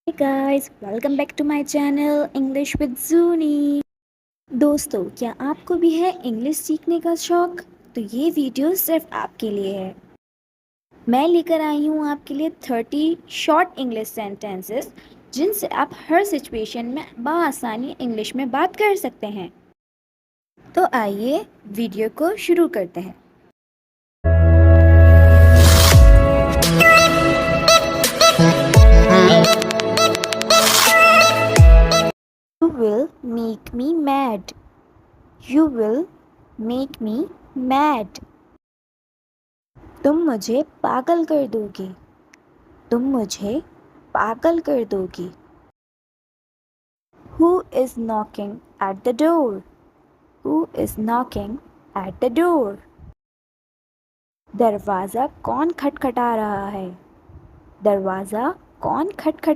Hey guys, welcome back to my channel English with Zuni। दोस्तों, क्या आपको भी है इंग्लिश सीखने का शौक? तो ये वीडियो सिर्फ आपके लिए है। मैं लेकर आई हूँ आपके लिए 30 शॉर्ट इंग्लिश सेंटेंसेस जिनसे आप हर सिचुएशन में बआसानी इंग्लिश में बात कर सकते हैं। तो आइए वीडियो को शुरू करते हैं। You will make me mad. You will make me mad. तुम मुझे पागल कर दोगी। तुम मुझे पागल कर दोगी। Who is knocking at the door? Who is knocking at the door? दरवाज़ा कौन खटखटा रहा है? दरवाज़ा कौन खटखटा